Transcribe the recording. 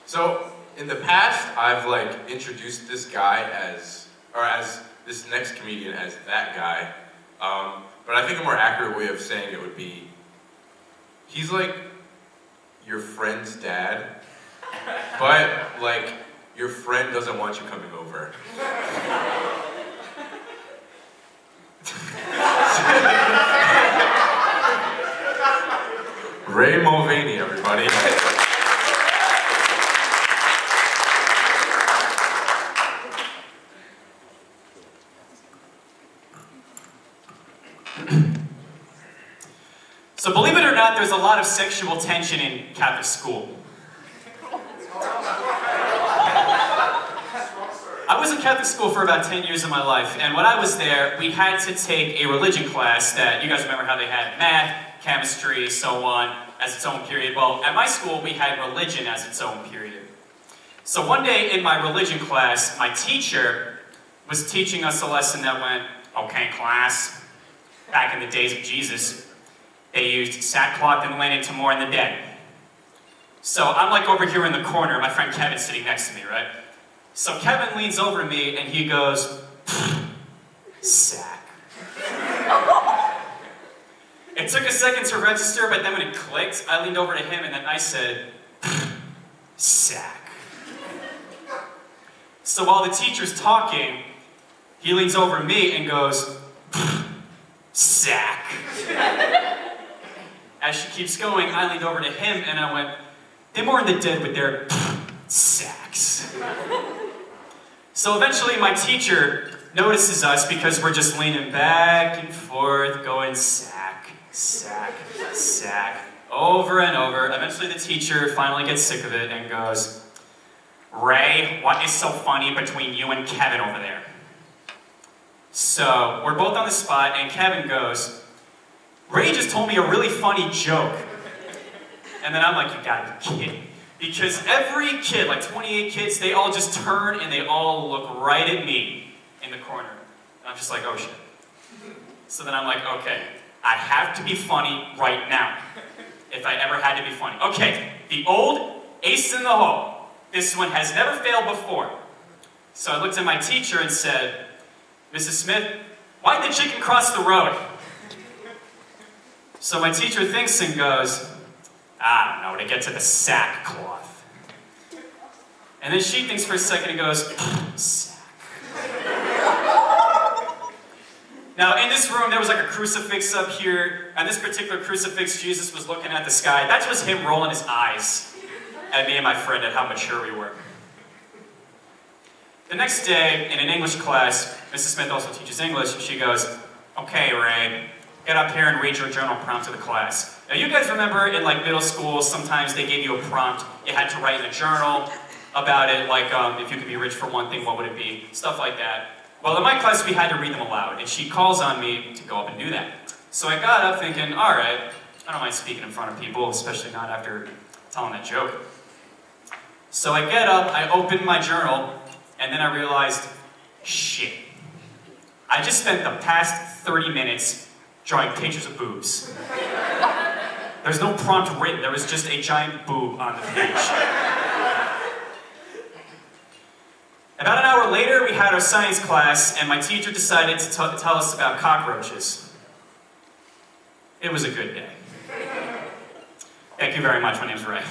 So, in the past, I've introduced this guy as this next comedian as that guy. But I think a more accurate way of saying it would be, he's like your friend's dad, but your friend doesn't want you coming over. Ray Mulvaney, everybody. So believe it or not, there's a lot of sexual tension in Catholic school. I was in Catholic school for about 10 years of my life, and when I was there, we had to take a religion class that, you guys remember how they had math, chemistry, so on, as its own period. Well, at my school, we had religion as its own period. So one day in my religion class, my teacher was teaching us a lesson that went, okay, class, back in the days of Jesus, they used sackcloth and linen to mourn the dead. So I'm over here in the corner, my friend Kevin's sitting next to me, right? So Kevin leans over to me and he goes, sack. It took a second to register, but then when it clicked, I leaned over to him and then I said, sack. So while the teacher's talking, he leans over to me and goes, sack. As she keeps going, I leaned over to him and I went, they mourn the dead with their sacks. So eventually my teacher notices us because we're just leaning back and forth, going sack, sack, sack, over and over. Eventually the teacher finally gets sick of it and goes, Ray, what is so funny between you and Kevin over there? So we're both on the spot and Kevin goes, Ray just told me a really funny joke. And then I'm like, you gotta be kidding. Because every kid, 28 kids, they all just turn and they all look right at me in the corner. And I'm just like, oh shit. So then I'm like, okay, I have to be funny right now. If I ever had to be funny. Okay, the old ace in the hole. This one has never failed before. So I looked at my teacher and said, Mrs. Smith, why'd the chicken cross the road? So my teacher thinks and goes, I don't know, to get to the sackcloth. And then she thinks for a second and goes, sack. Now in this room there was a crucifix up here, and this particular crucifix, Jesus was looking at the sky. That was him rolling his eyes at me and my friend at how mature we were. The next day, in an English class, Mrs. Smith also teaches English, and she goes, okay, Ray, get up here and read your journal prompt to the class. Now you guys remember in middle school, sometimes they gave you a prompt, you had to write in a journal about it, if you could be rich for one thing, what would it be? Stuff like that. Well, in my class, we had to read them aloud, and she calls on me to go up and do that. So I got up thinking, all right, I don't mind speaking in front of people, especially not after telling that joke. So I get up, I open my journal, and then I realized, shit. I just spent the past 30 minutes drawing pictures of boobs. There's no prompt written, there was just a giant boob on the page. About an hour later, we had our science class, and my teacher decided to tell us about cockroaches. It was a good day. Thank you very much, my name's Ray.